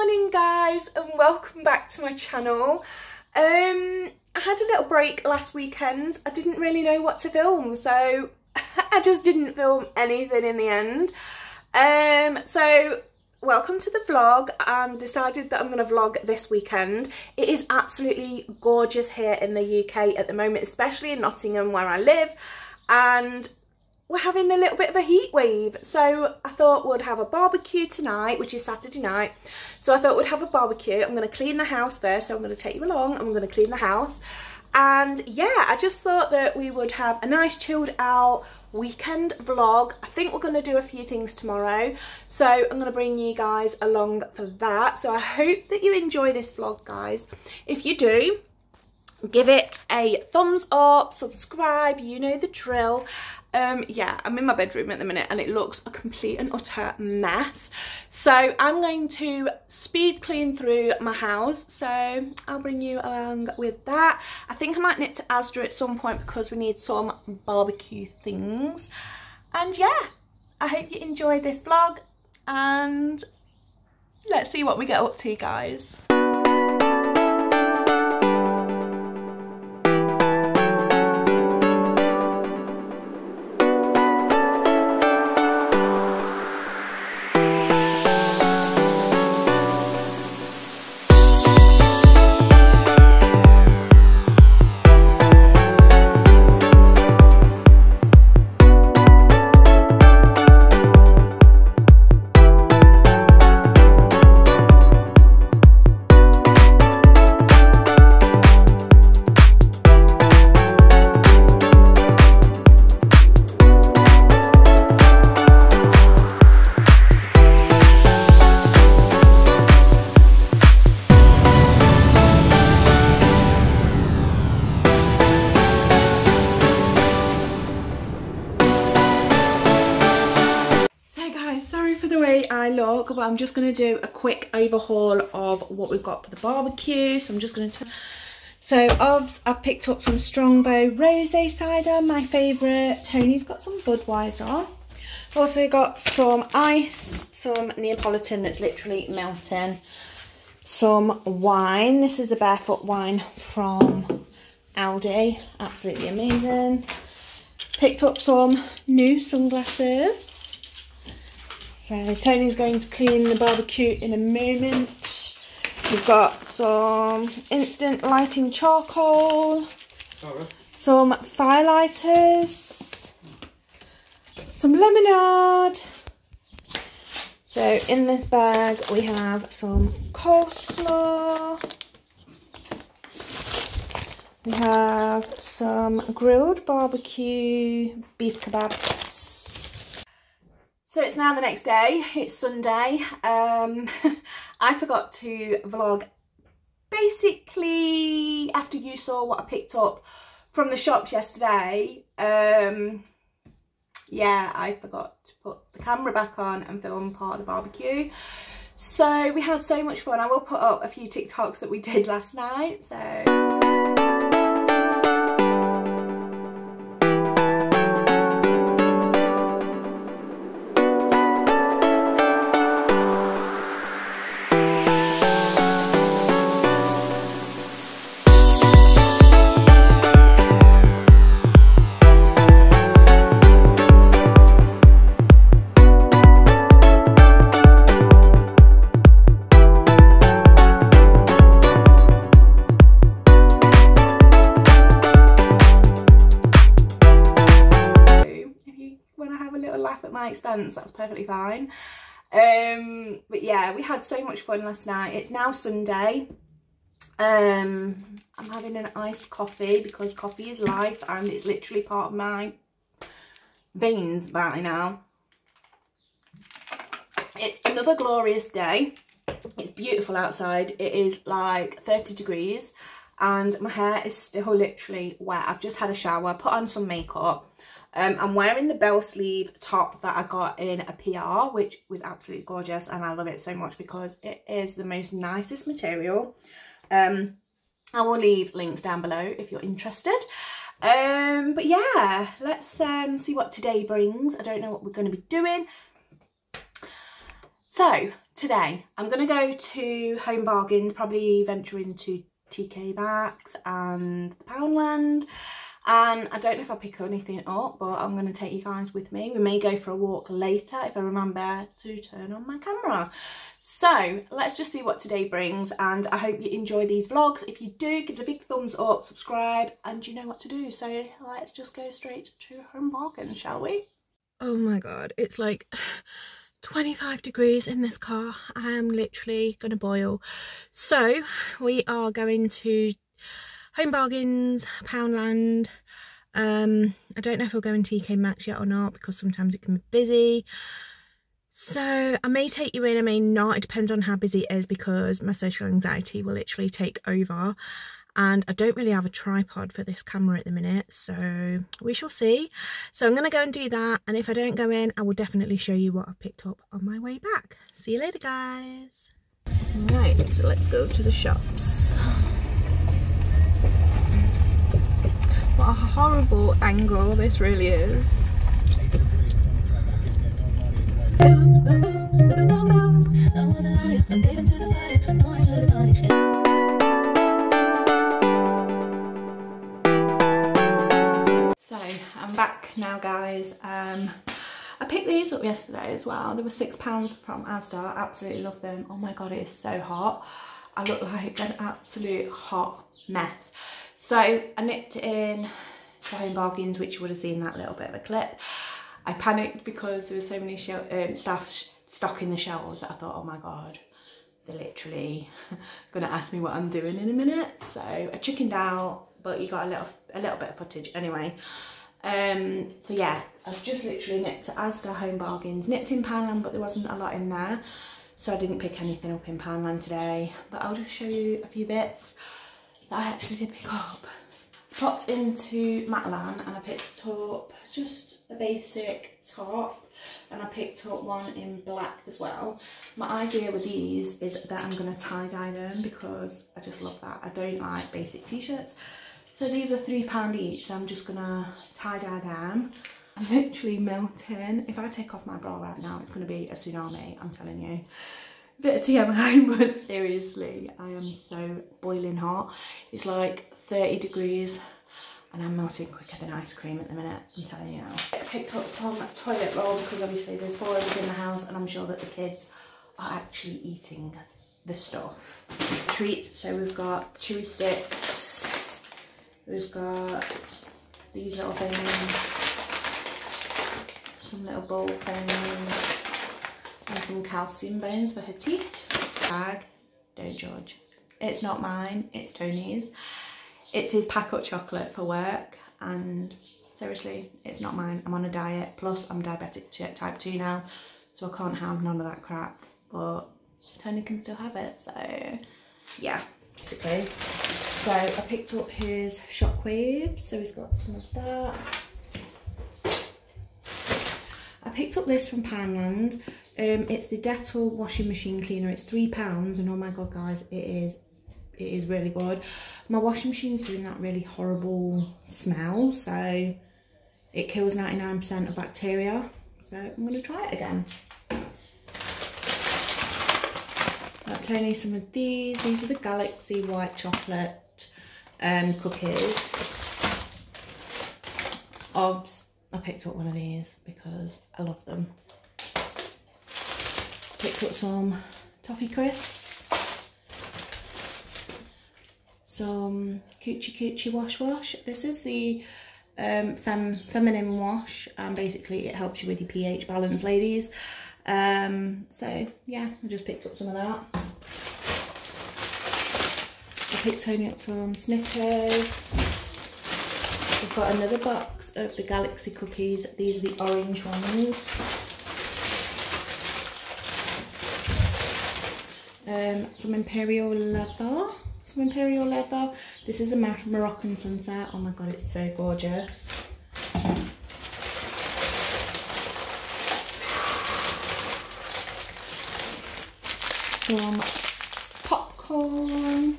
morning guys, and welcome back to my channel. I had a little break last weekend. I didn't really know what to film, so I just didn't film anything in the end. So welcome to the vlog. Decided that I'm going to vlog this weekend. It is absolutely gorgeous here in the UK at the moment, especially in Nottingham where I live, and we're having a little bit of a heat wave. So I thought we'd have a barbecue tonight, which is Saturday night. So I thought we'd have a barbecue. I'm going to clean the house first, so I'm going to take you along. I'm going to clean the house. And yeah, I just thought that we would have a nice chilled out weekend vlog. I think we're going to do a few things tomorrow, so I'm going to bring you guys along for that. So I hope that you enjoy this vlog, guys. If you do, give it a thumbs up, subscribe, you know the drill. Yeah, I'm in my bedroom at the minute and it looks a complete and utter mess, so I'm going to speed clean through my house, so I'll bring you along with that. I think I might nip to Asda at some point because we need some barbecue things. And yeah, I hope you enjoy this vlog and let's see what we get up to, guys. Sorry for the way I look, but I'm just going to do a quick overhaul of what we've got for the barbecue. So I'm just going to... So I've picked up some Strongbow Rosé cider, my favourite. Tony's got some Budweiser. Also got some ice, some Neapolitan that's literally melting, some wine. This is the Barefoot wine from Aldi. Absolutely amazing. Picked up some new sunglasses. So Tony's going to clean the barbecue in a moment. We've got some instant lighting charcoal, some firelighters, some lemonade. So in this bag we have some coleslaw. We have some grilled barbecue beef kebabs. So it's now the next day, it's Sunday. I forgot to vlog basically after you saw what I picked up from the shops yesterday. Yeah, I forgot to put the camera back on and film part of the barbecue. So we had so much fun. I will put up a few TikToks that we did last night, so... expense, that's perfectly fine. But yeah, we had so much fun last night. It's now Sunday. I'm having an iced coffee because coffee is life and it's literally part of my veins by now. It's another glorious day. It's beautiful outside. It is like 30 degrees and my hair is still literally wet. I've just had a shower, put on some makeup. I'm wearing the bell sleeve top that I got in a PR, which was absolutely gorgeous, and I love it so much because it is the most nicest material. I will leave links down below if you're interested. But yeah, let's see what today brings. I don't know what we're going to be doing. So today I'm going to go to Home Bargains, probably venture into TK Maxx and Poundland, and I don't know if I'll pick anything up, but I'm going to take you guys with me. We may go for a walk later if I remember to turn on my camera. So let's just see what today brings, and I hope you enjoy these vlogs. If you do, give it a big thumbs up, subscribe, and you know what to do. So let's just go straight to Home Bargains, shall we? Oh my god, it's like 25 degrees in this car. I am literally gonna boil. So we are going to Home Bargains, Poundland. I don't know if we'll go in TK Maxx yet or not, because sometimes it can be busy. So I may take you in, I may not. It depends on how busy it is, because my social anxiety will literally take over. And I don't really have a tripod for this camera at the minute, so we shall see. So I'm going to go and do that, and if I don't go in, I will definitely show you what I've picked up on my way back. See you later, guys. Right, so let's go to the shops. What a horrible angle this really is. I'm back now, guys. I picked these up yesterday as well. They were £6 from Asda. Absolutely love them. Oh my god, it is so hot. I look like an absolute hot mess. So I nipped in to Home Bargains, which you would have seen that little bit of a clip. I panicked because there were so many stuff stocking the shelves that I thought, oh my god, they're literally gonna ask me what I'm doing in a minute. So I chickened out, but you got a little bit of footage anyway. So yeah, I've just literally nipped to Asda, Home Bargains, nipped in Poundland, but there wasn't a lot in there, so I didn't pick anything up in Poundland today. But I'll just show you a few bits that I actually did pick up. Popped into Matalan and I picked up just a basic top, and I picked up one in black as well. My idea with these is that I'm going to tie-dye them, because I just love that. I don't like basic t-shirts. So these were £3 each, so I'm just gonna tie-dye them. I'm literally melting. If I take off my bra right now, it's gonna be a tsunami, I'm telling you. Bit of TMI, but seriously, I am so boiling hot. It's like 30 degrees and I'm melting quicker than ice cream at the minute, I'm telling you now. I picked up some toilet roll, because obviously there's 4 of us in the house, and I'm sure that the kids are actually eating the stuff. Treats, so we've got chewy sticks, we've got these little things, some little bowl things, and some calcium bones for her teeth. Bag, don't judge. It's not mine, it's Tony's. It's his pack-up chocolate for work, and seriously, it's not mine. I'm on a diet, plus I'm diabetic type 2 now, so I can't have none of that crap, but Tony can still have it, so yeah, basically. So I picked up his shockwaves, so he's got some of that. I picked up this from Poundland. It's the Dettol washing machine cleaner. It's £3, and oh my god, guys, it is really good. My washing machine's doing that really horrible smell, so it kills 99% of bacteria. So I'm going to try it again. Got Tony some of these. These are the Galaxy white chocolate cookies. Obs. I picked up one of these because I love them. Picked up some toffee crisps. Some Coochie Wash. This is the feminine wash, and basically it helps you with your pH balance, ladies. So yeah, I just picked up some of that. I picked Tony up some Snickers. We've got another box of the Galaxy cookies. These are the orange ones. Some Imperial leather. This is a Moroccan sunset. Oh my god, it's so gorgeous. Some popcorn.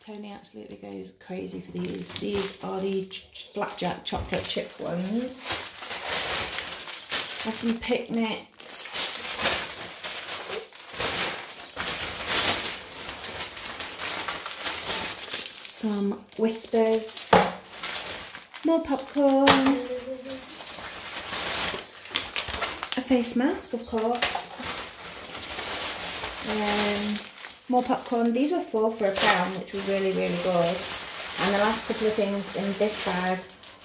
Tony absolutely goes crazy for these. These are the blackjack chocolate chip ones. Have some picnics. some Whispers, more popcorn, a face mask of course, more popcorn. These were £4 for £1, which was really, really good. And the last couple of things in this bag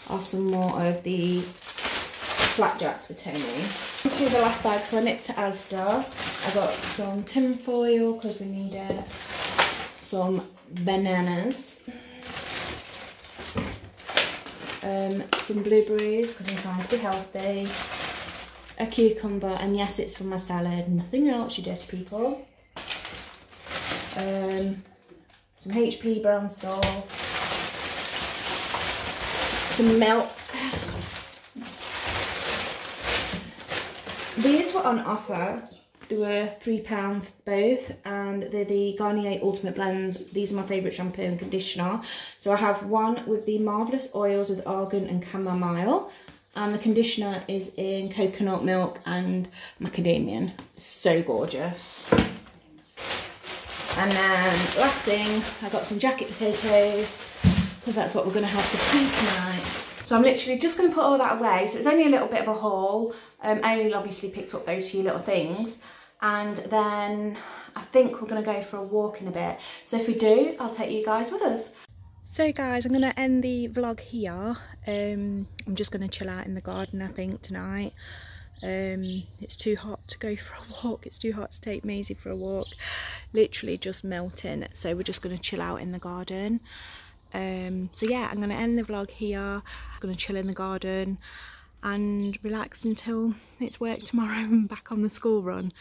are some more of the flapjacks for Tony. Into the last bag, so I nipped to Asda. I got some tin foil because we need it, some bananas, some blueberries because I'm trying to be healthy, a cucumber, and yes, it's for my salad, nothing else, you dirty people. Some HP brown salt, some milk. These were on offer. They were £3 both, and they're the Garnier Ultimate Blends. These are my favourite shampoo and conditioner. So I have one with the Marvellous Oils with Argan and Chamomile, and the conditioner is in coconut milk and macadamia. So gorgeous. And then last thing, I got some jacket potatoes because that's what we're going to have for tea tonight. So I'm literally just going to put all that away. So it's only a little bit of a haul. I only obviously picked up those few little things. And then I think we're going to go for a walk in a bit. So if we do, I'll take you guys with us. So guys, I'm going to end the vlog here. I'm just going to chill out in the garden I think tonight. It's too hot to go for a walk. It's too hot to take Maisie for a walk. Literally just melting. So we're just going to chill out in the garden. So yeah, I'm going to end the vlog here. I'm going to chill in the garden and relax until it's work tomorrow and back on the school run.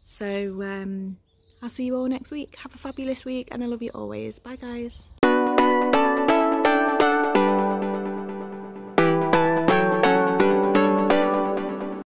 So I'll see you all next week. Have a fabulous week and I love you always. Bye guys.